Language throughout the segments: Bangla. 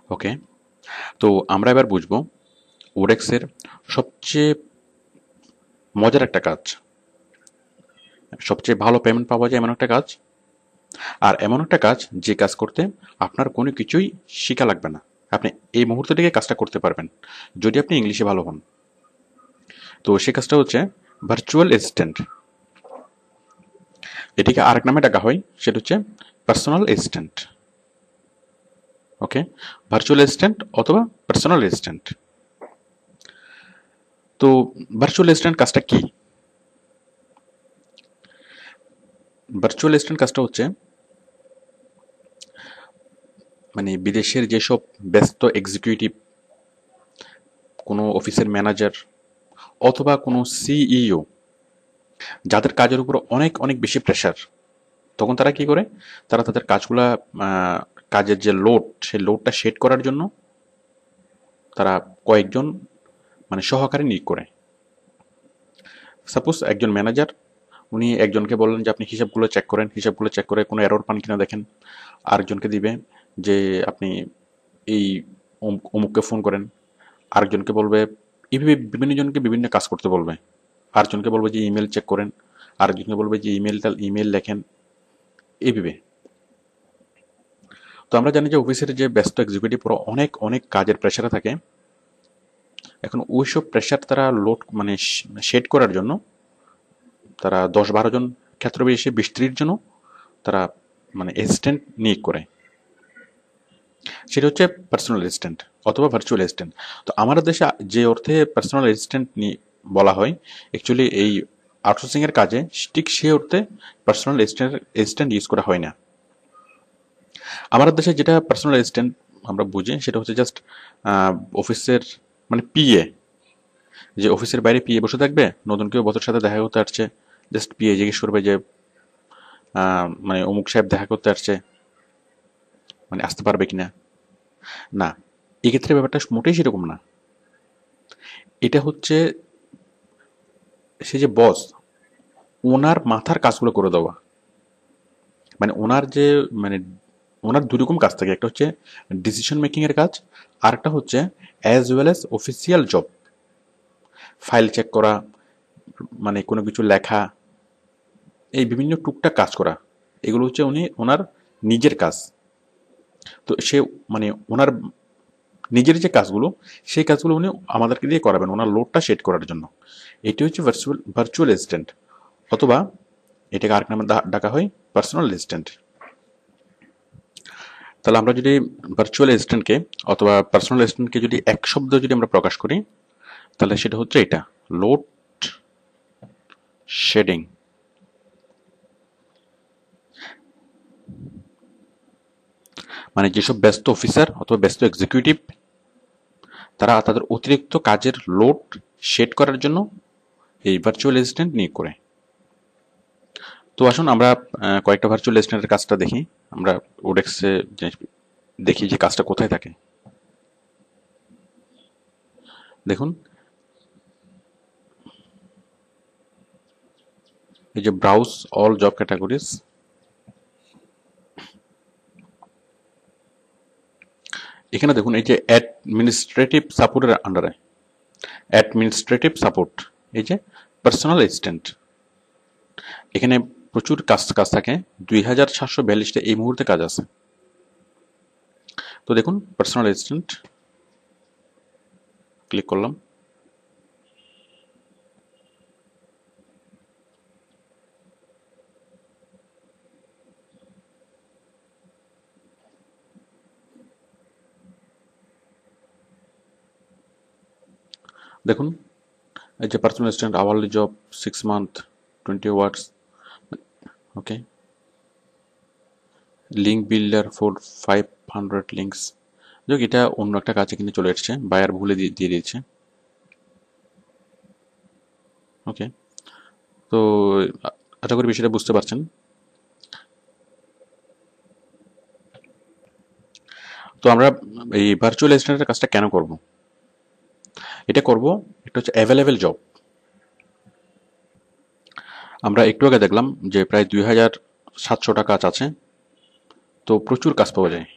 ওকে, তো আমরা এবার বুঝবো ওডেক্সের সবচেয়ে মজার একটা কাজ, সবচেয়ে ভালো পেমেন্ট পাওয়া যায় এমন একটা কাজ, আর এমন একটা কাজ যে কাজ করতে আপনার কোনো কিছুই শেখা লাগবে না। আপনি এই মুহূর্ত থেকে কাজটা করতে পারবেন যদি আপনি ইংলিশে ভালো হন। তো সে কাজটা হচ্ছে ভার্চুয়াল অ্যাসিস্ট্যান্ট। এটিকে আরেক নামে ডাকা হয়, সেটা হচ্ছে পার্সোনাল অ্যাসিস্ট্যান্ট। ওকে, ভার্চুয়াল অ্যাসিস্ট্যান্ট অথবা পার্সোনাল অ্যাসিস্ট্যান্ট। তো ভার্চুয়াল অ্যাসিস্ট্যান্ট কাজটা কি? ভার্চুয়াল অ্যাসিস্ট্যান্ট কাজটা হচ্ছে মানে বিদেশের যেসব ব্যস্ত এক্সিকিউটিভ, কোনো অফিসের ম্যানেজার অথবা কোনো সিইও, যাদের কাজের উপর অনেক অনেক বেশি প্রেশার, তখন তারা কি করে, তারা তাদের কাজগুলা আহ, কাজের যে লোড, সেই লোডটা শেড করার জন্য তারা কয়েকজন মানে সহকারী নিয়োগ করে। সাপোজ একজন ম্যানেজার, উনি একজনকে বললেন যে আপনি হিসাবগুলো চেক করেন, হিসাবগুলো চেক করে কোনো এরর পান কিনা দেখেন। আরেকজনকে দিবে যে আপনি এই অমুককে ফোন করেন। আরেকজনকে বলবে, এইভাবে বিভিন্ন জনকে বিভিন্ন কাজ করতে বলবে। আরেকজনকে বলবে যে ইমেল চেক করেন, আরেকজনকে বলবে যে ইমেল লেখেন, এইভাবে। তো আমরা জানি যে অফিসের যে ব্যস্ত এক্সিকিউটিভ পুরো অনেক অনেক কাজের প্রেশারে থাকে। এখন ওইসব প্রেশার তারা লোড মানে শেড করার জন্য তারা 10-12 জন, ক্ষেত্র বিশেষে 20-30 জনও তারা মানে অ্যাসিস্ট্যান্ট নিয়োগ করে। সেটা হচ্ছে পার্সোনাল অ্যাসিস্ট্যান্ট অথবা ভার্চুয়াল অ্যাসিস্ট্যান্ট। তো আমাদের দেশে যে অর্থে পার্সোনাল অ্যাসিস্ট্যান্ট বলা হয়, অ্যাকচুয়ালি এই আউটসোর্সিং এর কাজে ঠিক সে অর্থে পার্সোনাল অ্যাসিস্ট্যান্ট ইউজ করা হয় না। আমাদের দেশে যেটা পার্সোনাল অ্যাসিস্ট্যান্ট আমরা বুঝি, সেটা হচ্ছে জাস্ট অফিসের মানে পিএ, যে অফিসের বাইরে পিএ বসে থাকবে, নতুন কেউ বছর সাথে দেখা করতে আসছে, জাস্ট পিএ জিজ্ঞেস করবে যে মানে অমুক সাহেব দেখা করতে আসছে, মানে আসতে পারবে কিনা। না, এক্ষেত্রে ব্যাপারটা মোটেই সেরকম না। এটা হচ্ছে সে যে বস, ওনার মাথার কাজগুলো করে দেওয়া। মানে ওনার যে মানে ওনার দুই রকম কাজ থাকে, একটা হচ্ছে ডিসিশন মেকিং এর কাজ, আর একটা হচ্ছে as well as official job, file check করা, মানে কোনো কিছু লেখা, এই বিভিন্ন টুকটাক কাজ করা। এগুলো হচ্ছে ওনার নিজের কাজ। তো সে মানে ওনার নিজের যে কাজগুলো, সেই কাজগুলো উনি আমাদেরকে দিয়ে করাবেন ওনার লোডটা সেট করার জন্য। এটি হচ্ছে ভার্চুয়াল অ্যাসিস্ট্যান্ট, অথবা এটাকে আরেক নামে ডাকা হয় পার্সোনাল অ্যাসিস্ট্যান্ট। তাহলে আমরা যদি ভার্চুয়াল অ্যাসিস্ট্যান্টকে অথবা পার্সোনাল অ্যাসিস্ট্যান্টকে যদি এক শব্দ যদি আমরা প্রকাশ করি, তাহলে সেটা হচ্ছে এটা, লোড শেডিং। মানে যেসব ব্যস্ত অফিসার অথবা ব্যস্ত এক্সিকিউটিভ, তারা তাদের অতিরিক্ত কাজের লোড শেড করার জন্য এই ভার্চুয়াল অ্যাসিস্ট্যান্ট নিয়োগ করে। তো আসুন আমরা কয়েকটা ভার্চুয়াল অ্যাসিস্ট্যান্টের কাজটা দেখি। আমরা ওডেক্সে দেখি যে কাজটা কোথায় থাকে। দেখুন, এই যে ব্রাউজ অল জব ক্যাটাগরিজ, এখানে দেখুন এই যে অ্যাডমিনিস্ট্রেটিভ সাপোর্টের আন্ডারে অ্যাডমিনিস্ট্রেটিভ সাপোর্ট, এই যে পার্সোনাল অ্যাসিস্ট্যান্ট, এখানে প্রচুর কাজ কাজ থাকে। 2742টা এই মুহূর্তে কাজ আছে। তো দেখুন পার্সোনাল অ্যাসিস্ট্যান্ট ক্লিক করলাম। দেখুন এই যে personal assistant hourly job 6 month 20 hours. Okay, link builder for 500 links. যাক, এটা অন্য একটা কাজে কিন্তু চলে এসছে, বায়ার ভুলে দিয়ে দিয়েছে। ওকে, তো আশা করি বিষয়টা বুঝতে পারছেন। তো আমরা এই ভার্চুয়াল অ্যাসিস্ট্যান্টের কাজটা কেন করব? এটা করব, এটা হচ্ছে অ্যাভেলেবেল জব। আমরা একটু আগে দেখলাম যে প্রায় 2700টা কাজ আছে, তো প্রচুর কাজ পাওয়া যায়।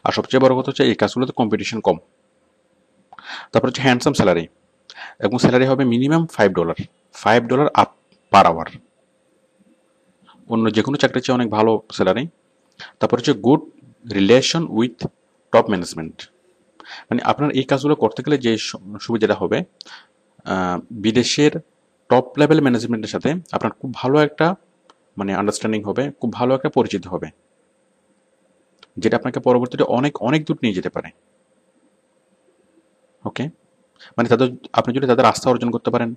আর সবচেয়ে বড় কথা হচ্ছে এই কাজগুলোতে কম্পিটিশন কম। তারপর হচ্ছে হ্যান্ডসাম স্যালারি, এবং স্যালারি হবে মিনিমাম $5, $5 আপ পার আওয়ার, অন্য যে কোনো চাকরির চেয়ে অনেক ভালো স্যালারি। তারপর হচ্ছে good relation with top management, মানে আপনার এই কাজগুলো করতে গেলে যে সুবিধাটা হবে, বিদেশের টপ লেভেল ম্যানেজমেন্টের সাথে আপনার খুব ভালো একটা মানে আন্ডারস্ট্যান্ডিং হবে, খুব ভালো একটা পরিচিত হবে, যেটা আপনাকে পরবর্তীতে অনেক অনেক দূর নিয়ে যেতে পারে। ওকে, মানে তাদের, আপনি যদি তাদের আস্থা অর্জন করতে পারেন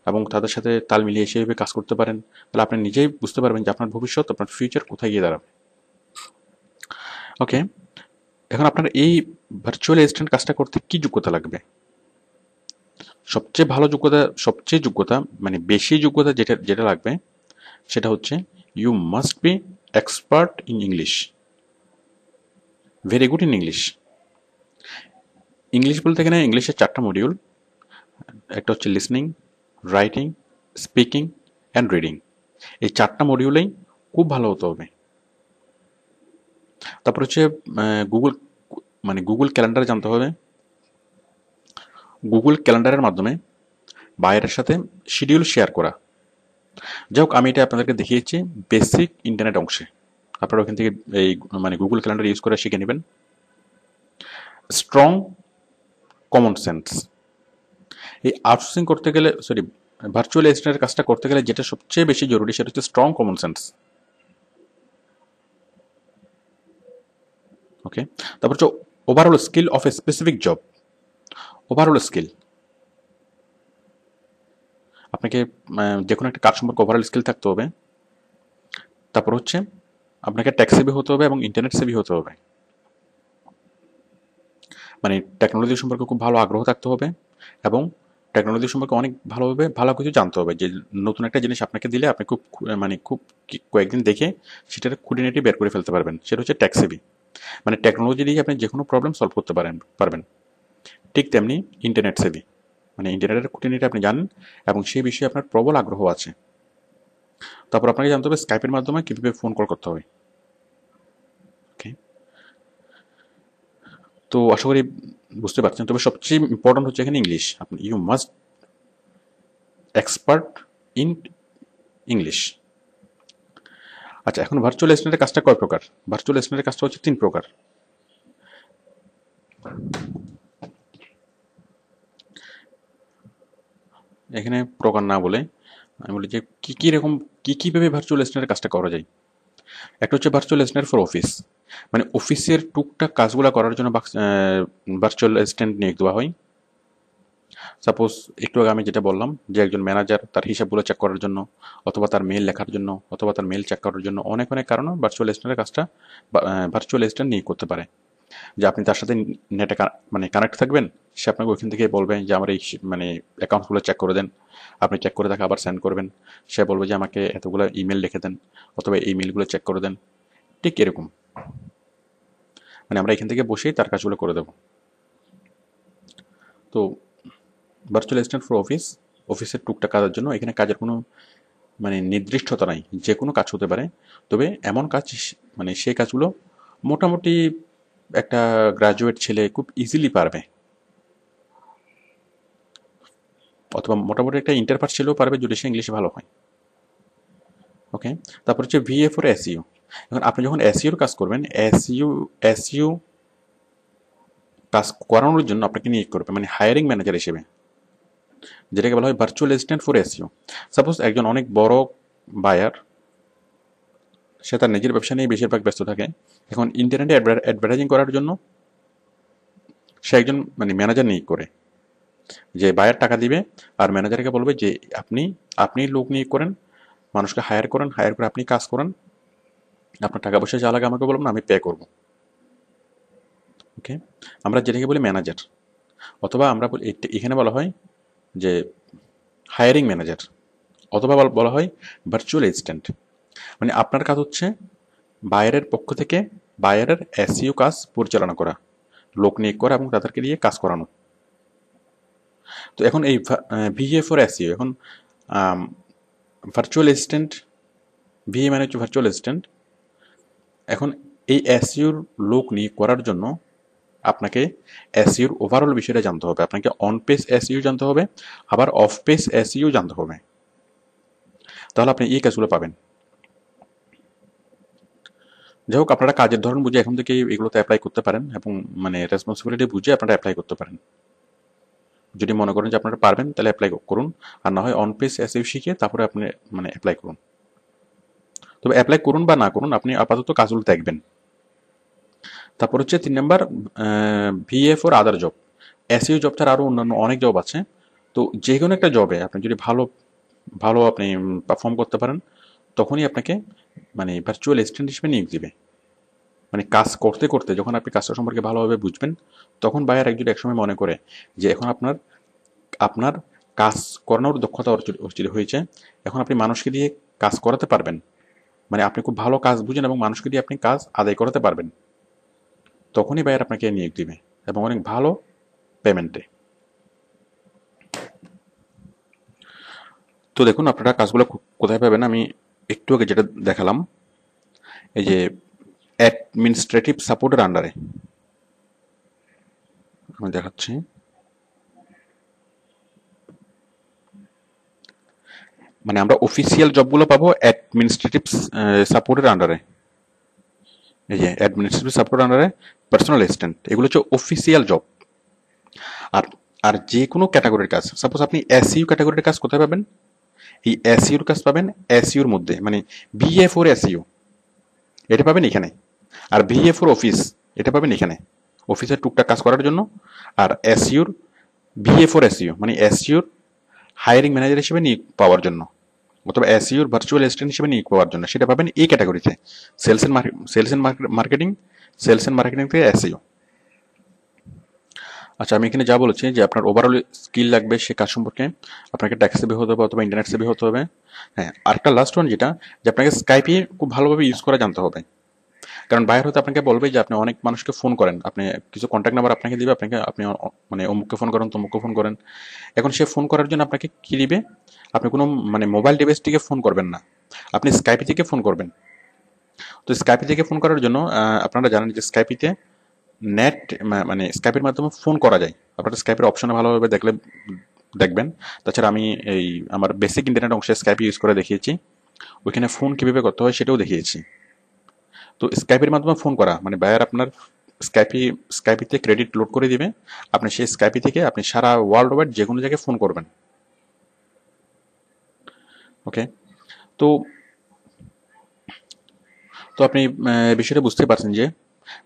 এবং তাদের সাথে তাল মিলিয়ে সেভাবে কাজ করতে পারেন, তাহলে আপনি নিজেই বুঝতে পারবেন যে আপনার ভবিষ্যৎ, আপনার ফিউচার কোথায় গিয়ে দাঁড়াবে। ওকে, এখন আপনার এই ভার্চুয়াল অ্যাসিস্ট্যান্ট কাজটা করতে কি যোগ্যতা লাগবে? সবচেয়ে ভালো যোগ্যতা, সবচেয়ে যোগ্যতা মানে বেশি যোগ্যতা যেটা যেটা লাগবে সেটা হচ্ছে you must be expert in English, very good in English. English বলতে গেলে ইংলিশের 4টা মডিউল, একটা হচ্ছে listening, writing, speaking and reading. এই 4টা মডিউলেই খুব ভালো হতে হবে। তারপর হচ্ছে গুগল, মানে গুগল ক্যালেন্ডার জানতে হবে। গুগল ক্যালেন্ডারের মাধ্যমে বাইরের সাথে শিডিউল শেয়ার করা। যাই হোক, আমি এটা আপনাদেরকে দেখিয়েছি বেসিক ইন্টারনেট অংশে, আপনারা ওখান থেকে এই মানে গুগল ক্যালেন্ডার ইউজ করে শিখে নেবেন। স্ট্রং কমন সেন্স, এই আউটসোর্সিং করতে গেলে, সরি, ভার্চুয়াল অ্যাসিস্ট্যান্টের কাজটা করতে গেলে যেটা সবচেয়ে বেশি জরুরি সেটা হচ্ছে স্ট্রং কমন সেন্স। ওকে, তারপর হচ্ছে overall skill of a specific job. Overall skill, আপনাকে যে কোনো একটা কাজ সম্পর্কে ওভারঅল স্কিল থাকতে হবে। তারপর হচ্ছে আপনাকে টেক সেভি হতে হবে এবং ইন্টারনেট সেভি হতে হবে, মানে টেকনোলজি সম্পর্কে খুব ভালো আগ্রহ থাকতে হবে এবং টেকনোলজি সম্পর্কে অনেক ভালোভাবে ভালো কিছু জানতে হবে, যে নতুন একটা জিনিস আপনাকে দিলে আপনি খুব মানে খুব কয়েকদিন দেখে সেটার খুঁটিনাটি বের করে ফেলতে পারবেন, সেটা হচ্ছে টেক সেভি। মানে টেকনোলজি দিয়ে আপনি যে কোনো প্রবলেম সলভ করতে পারবেন। ঠিক তেমনি ইন্টারনেট সেভি, মানে ইন্টারনেটের খুঁটিনাটি আপনি জানেন এবং সেই বিষয়ে আপনার প্রবল আগ্রহ আছে। তারপর আপনাকে জানতে হবে স্কাইপের মাধ্যমে কীভাবে ফোন কল করতে হবে। ওকে, তো আশা করি বুঝতে পারছেন। তবে সবচেয়ে ইম্পর্টেন্ট হচ্ছে এখানে ইংলিশ, আপনি you must expert in English. আচ্ছা, এখন ভার্চুয়াল অ্যাসিস্ট্যান্টের কাজটা কয় প্রকার? ভার্চুয়াল অ্যাসিস্ট্যান্টের কাজটা হচ্ছে 3 প্রকার। এখানে প্রকার না বলে আমি বলি যে কি কি রকম, কিভাবে ভার্চুয়াল অ্যাসিস্ট্যান্টের কাজটা করা যায়। একটা হচ্ছে ভার্চুয়াল অ্যাসিস্ট্যান্ট ফর অফিস, মানে অফিসের টুকটাক কাজগুলো করার জন্য ভার্চুয়াল অ্যাসিস্ট্যান্ট নিয়োগ দেওয়া হয়। সাপোজ একটু আগে আমি যেটা বললাম যে একজন ম্যানেজার তার হিসাবগুলো চেক করার জন্য, অথবা তার মেল লেখার জন্য, অথবা তার মেল চেক করার জন্য, অনেক অনেক কারণে ভার্চুয়াল অ্যাসিস্ট্যান্টের কাজটা ভার্চুয়াল অ্যাসিস্ট্যান্ট নিয়োগ করতে পারে। যে আপনি তার সাথে নেটে মানে কানেক্ট থাকবেন, সে আপনাকে ওইখান থেকে বলবে যে আমার এই মানে অ্যাকাউন্টসগুলো চেক করে দেন, আপনি চেক করে তাকে আবার সেন্ড করবেন। সে বলবে যে আমাকে এতগুলো ইমেল লিখে দেন, অথবা এই মেলগুলো চেক করে দেন। ঠিক এরকম, মানে আমরা এখান থেকে বসেই তার কাজগুলো করে দেবো। তো ভার্চুয়াল অ্যাসিস্ট্যান্ট ফর অফিস, অফিসের টুকটাক কাজের জন্য। এখানে কাজের কোনো মানে নির্দিষ্টতা নাই, যে কোনো কাজ হতে পারে। তবে এমন কাজ, মানে সেই কাজগুলো মোটামুটি একটা গ্রাজুয়েট ছেলে খুব ইজিলি পারবে, অথবা মোটামুটি একটা ইন্টার পাস ছেলেও পারবে যদি সে ইংলিশে ভালো হয়। ওকে, তারপর হচ্ছে ভিএ ফর এসইও। এখন আপনি যখন এসইওর কাজ করবেন, এসইও কাজ করানোর জন্য আপনাকে নিয়োগ করবে, মানে হায়ারিং ম্যানেজার হিসেবে, যেটাকে বলা হয় virtual assistant for SEO. Suppose একজন অনেক বড় বায়ার, সে তার নিজের ব্যবসা নিয়ে বেশিরভাগ ব্যস্ত থাকে। এখন ইন্টারনেটে অ্যাডভার্টাইজিং করার জন্য সে একজন মানে ম্যানেজার নিয়োগ করে, যে বায়ার টাকা দিবে আর ম্যানেজারকে বলবে যে আপনি আপনি লোক নিয়োগ করেন, মানুষকে হায়ার করেন, হায়ার করে আপনি কাজ করেন, আপনার টাকা পয়সা যা লাগে আমাকে বলবেন, আমি পে করব। ওকে, আমরা যেটাকে বলি ম্যানেজার, অথবা আমরা বলি এখানে বলা হয় যে হায়ারিং ম্যানেজার, অথবা বলা হয় ভার্চুয়াল অ্যাসিস্ট্যান্ট। মানে আপনার কাজ হচ্ছে বায়ারের পক্ষ থেকে বায়ারের এসইও কাজ পরিচালনা করা, লোক নিয়োগ করা এবং তাদেরকে দিয়ে কাজ করানো। তো এখন এই ভিএ ফর এসইও, এখন ভার্চুয়াল অ্যাসিস্ট্যান্ট, ভিএ মানে হচ্ছে ভার্চুয়াল অ্যাসিস্ট্যান্ট। এখন এই এসইওর লোক নিয়োগ করার জন্য আপনাকে এসইওর ওভারঅল বিষয়টা জানতে হবে। আপনাকে অন পেজ এসইও জানতে হবে, আবার অফ পেজ এসইও জানতে হবে, তাহলে আপনি এই কাজগুলো পাবেন। যাই হোক, আপনারা কাজের ধরন বুঝে এখন থেকে এগুলোতে অ্যাপ্লাই করতে পারেন এবং মানে রেসপন্সিবিলিটি বুঝে আপনারা অ্যাপ্লাই করতে পারেন। যদি মনে করেন যে আপনারা পারবেন তাহলে অ্যাপ্লাই করুন, আর না হয় অন পেজ এসইও শিখে তারপরে আপনি মানে অ্যাপ্লাই করুন। তবে অ্যাপ্লাই করুন বা না করুন, আপনি আপাতত কাজগুলো দেখবেন। তারপর হচ্ছে 3 number, VA for other job. SEO job ছাড়া আরও অন্যান্য অনেক জব আছে। তো যে কোনো একটা জবে আপনি যদি ভালো ভালো আপনি পারফর্ম করতে পারেন, তখনই আপনাকে মানে ভার্চুয়াল অ্যাসিস্ট্যান্ট হিসেবে নিয়োগ দিবে। মানে কাজ করতে করতে যখন আপনি কাজটা সম্পর্কে ভালোভাবে বুঝবেন, তখন বায়ার একজন একসময় মনে করে যে এখন আপনার আপনার কাজ করানোর দক্ষতা অর্জিত হয়েছে, এখন আপনি মানুষকে দিয়ে কাজ করাতে পারবেন। মানে আপনি খুব ভালো কাজ বুঝেন এবং মানুষকে দিয়ে আপনি কাজ আদায় করাতে পারবেন, তখনই বায়ার আপনাকে নিয়োগ দিবে এবং অনেক ভালো পেমেন্টে। তো দেখুন আপনারা কাজগুলো কোথায় পাবেন, আমি একটু আগে যেটা দেখালাম, এই যে অ্যাডমিনিস্ট্রেটিভ সাপোর্টের আন্ডারে আমি দেখাচ্ছি। মানে আমরা অফিসিয়াল জবগুলো পাবো অ্যাডমিনিস্ট্রেটিভ সাপোর্টের আন্ডারে। এই যে অ্যাডমিনিস্ট্রেটিভ সাপোর্টের আন্ডারে পার্সোনাল অ্যাসিস্ট্যান্ট, এগুলো হচ্ছে অফিসিয়াল জব। আর আর যে কোনো ক্যাটাগরির কাজ, সাপোজ আপনি এসইউ ক্যাটাগরির কাজ কোথায় পাবেন, এই এসইউর কাজ পাবেন এসইউর মধ্যে, মানে বিএ ফর এসইউ এটা পাবেন এখানে, আর ভিএ ফর অফিস এটা পাবেন এখানে, অফিসের টুকটাক কাজ করার জন্য। আর এসইউর ভিএ ফর এসইউ মানে এসইউর হায়ারিং ম্যানেজার হিসেবে নিয়োগ পাওয়ার জন্য, অথবা এসইউর ভার্চুয়াল অ্যাসিস্ট্যান্ট হিসেবে নিয়োগ পাওয়ার জন্য, সেটা পাবেন এই ক্যাটাগরিতে। Sales and marketing, sales and marketing থেকে এসইউ। আচ্ছা, আমি এখানে যা বলেছি যে আপনার ওভারঅল স্কিল লাগবে সে কাজ সম্পর্কে, আপনাকে ট্যাক্স সেভি হতে হবে অথবা ইন্টারনেট সেভি হতে হবে। হ্যাঁ, আরেকটা লাস্ট ওয়ান যেটা, যে আপনাকে স্কাইপে খুব ভালোভাবে ইউজ করা জানতে হবে। কারণ বাইরে হতে আপনাকে বলবে যে আপনি অনেক মানুষকে ফোন করেন, আপনি কিছু কন্ট্যাক্ট নাম্বার আপনাকে দিবে, আপনি মানে অমুককে ফোন করেন, তমুককে ফোন করেন। এখন সে ফোন করার জন্য আপনাকে কি দিবে, আপনি কোনো মানে মোবাইল ডিভাইস থেকে ফোন করবেন না, আপনি স্কাইপি থেকে ফোন করবেন। তো স্কাইপি থেকে ফোন করার জন্য আপনারা জানেন যে স্কাইপিতে নেট মানে স্কাইপের মাধ্যমে ফোন করা যায়। আপনারা স্কাইপের অপশনে ভালোভাবে দেখবেন। তাছাড়া আমি এই আমার বেসিক ইন্টারনেট অংশে স্কাইপ ইউজ করে দেখিয়েছি, ওইখানে ফোন কিভাবে করতে হয় সেটাও দেখিয়েছি। তো স্কাইপের মাধ্যমে ফোন করা মানে বায়ার আপনার স্কাইপিতে ক্রেডিট লোড করে দিবে, আপনি সেই স্কাইপি থেকে আপনি সারা ওয়ার্ল্ড ওয়াইড যে কোনো জায়গায় ফোন করবেন। ওকে, তো তো আপনি বিষয়টা বুঝতে পারছেন যে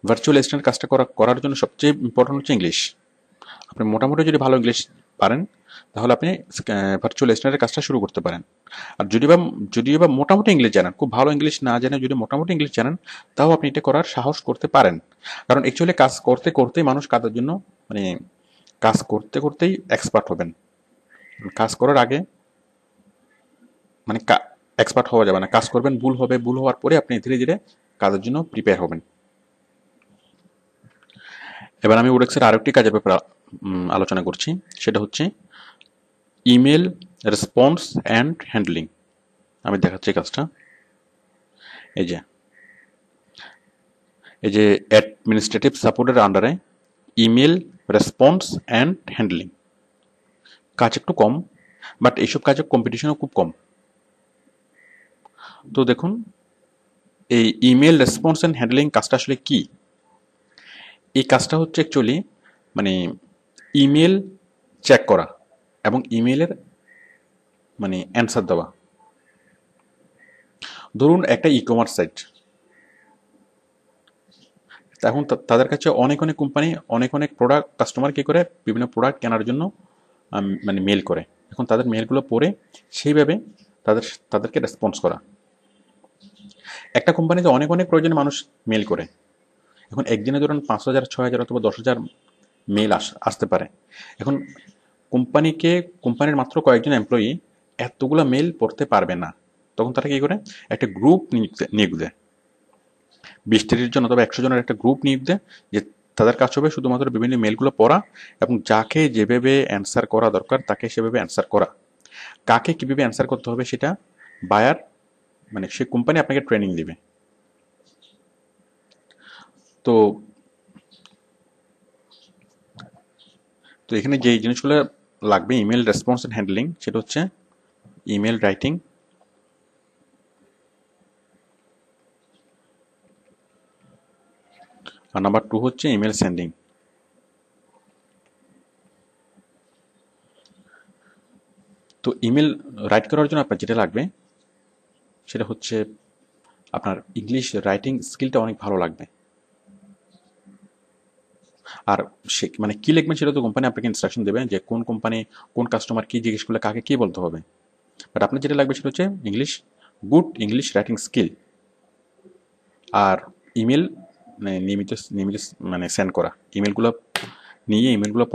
ভার্চুয়াল অ্যাসিস্ট্যান্ট কাজটা করার জন্য সবচেয়ে ইম্পর্টেন্ট হচ্ছে ইংলিশ। আপনি মোটামুটি যদি ভালো ইংলিশ পারেন, তাহলে আপনি ভার্চুয়াল অ্যাসিস্ট্যান্টের কাজটা শুরু করতে পারেন। আর যদিও বা মোটামুটি ইংলিশ জানেন, খুব ভালো ইংলিশ না জানেন, যদি মোটামুটি ইংলিশ জানেন, তাও আপনি এটা করার সাহস করতে পারেন। কারণ অ্যাকচুয়ালি কাজ করতে করতেই মানুষ কাজের জন্য মানে কাজ করতে করতেই এক্সপার্ট হবেন। কাজ করার আগে মানে এক্সপার্ট হওয়া যাবে না, কাজ করবেন, ভুল হবে, ভুল হওয়ার পরে আপনি ধীরে ধীরে কাজের জন্য প্রিপেয়ার হবেন। এবার আমি ওডেক্সের আরেকটি কাজের ব্যাপারে আলোচনা করছি, সেটা হচ্ছে ইমেল রেসপন্স অ্যান্ড হ্যান্ডলিং। আমি দেখাচ্ছি কাজটা। এই যে অ্যাডমিনিস্ট্রেটিভ সাপোর্টের আন্ডারে ইমেল রেসপন্স অ্যান্ড হ্যান্ডলিং কাজ একটু কম, বাট এইসব কাজের কম্পিটিশনও খুব কম। তো দেখুন, এই ইমেল রেসপন্স অ্যান্ড হ্যান্ডলিং কাজটা আসলে কি। এই কাজটা হচ্ছে অ্যাকচুয়ালি মানে ইমেল চেক করা এবং ইমেলের মানে অ্যান্সার দেওয়া। ধরুন একটা ই কমার্স সাইট, এখন তাদের কাছে অনেক অনেক কোম্পানি অনেক অনেক প্রোডাক্ট কাস্টমার কি করে বিভিন্ন প্রোডাক্ট কেনার জন্য মানে মেল করে। এখন তাদের মেলগুলো পড়ে সেইভাবে তাদেরকে রেসপন্স করা। একটা কোম্পানিতে অনেক অনেক প্রয়োজনে মানুষ মেল করে, এখন একদিনে ধরুন 5,000 6,000 অথবা 10,000 মেল আসতে পারে। এখন কোম্পানির মাত্র কয়েকজন এমপ্লয়ি এতগুলো মেল পড়তে পারবে না, তখন তারা কি করে একটা গ্রুপ নিয়োগ দেয়, 20-30 জন অথবা 100 জনের একটা গ্রুপ নিয়োগ দেয়, যে তাদের কাজ হবে শুধুমাত্র বিভিন্ন মেলগুলো পড়া এবং যাকে যেভাবে অ্যান্সার করা দরকার তাকে সেভাবে অ্যান্সার করা। কাকে কিভাবে অ্যান্সার করতে হবে সেটা বায়ার মানে সে কোম্পানি আপনাকে ট্রেনিং দিবে। তো তো এখানে যে জিনিসগুলো লাগবে ইমেল রেসপন্স এন্ড হ্যান্ডলিং, সেটা হচ্ছে ইমেল রাইটিং, আর নাম্বার 2 হচ্ছে ইমেল সেন্ডিং। তো ইমেল রাইট করার জন্য আপনার যেটা লাগবে সেটা হচ্ছে আপনার ইংলিশ রাইটিং স্কিলটা অনেক ভালো লাগবে। আর সে মানে কি লিখবেন সেটা তো কোম্পানি আপনাকে ইনস্ট্রাকশন দেবে যে কোন কোম্পানি কোন কাস্টমার কি জিজ্ঞেস করলে কাকে কি বলতে হবে। বাট আপনার যেটা লাগবে সেটা হচ্ছে গুড ইংলিশ রাইটিং স্কিল, আর ইমেল নিয়মিত নিয়মিত মানে সেন্ড করা, ইমেলগুলো নিয়ে ইমেলগুলো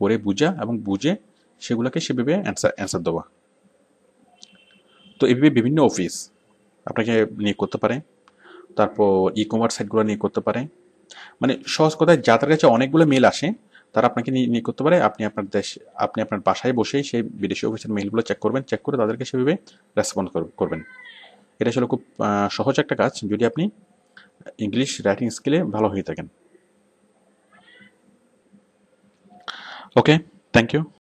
পড়ে বুঝা এবং বুঝে সেগুলোকে সেভাবে অ্যান্সার দেওয়া। তো এভাবে বিভিন্ন অফিস আপনাকে নিয়ে করতে পারে, তারপর ই কমার্স সাইটগুলো নিয়ে করতে পারে। মানে সহজ কথায় যাদের কাছে অনেকগুলো মেল আসে তারা আপনাকে নিয়ে করতে পারে। আপনি আপনার বাসায় বসেই সেই বিদেশি অফিসের মেলগুলো চেক করবেন, চেক করে তাদেরকে সেভাবে রেসপন্ড করবেন। এটা আসলে খুব সহজ একটা কাজ যদি আপনি ইংলিশ রাইটিং স্কিলে ভালো হয়ে থাকেন। ওকে, থ্যাংক ইউ।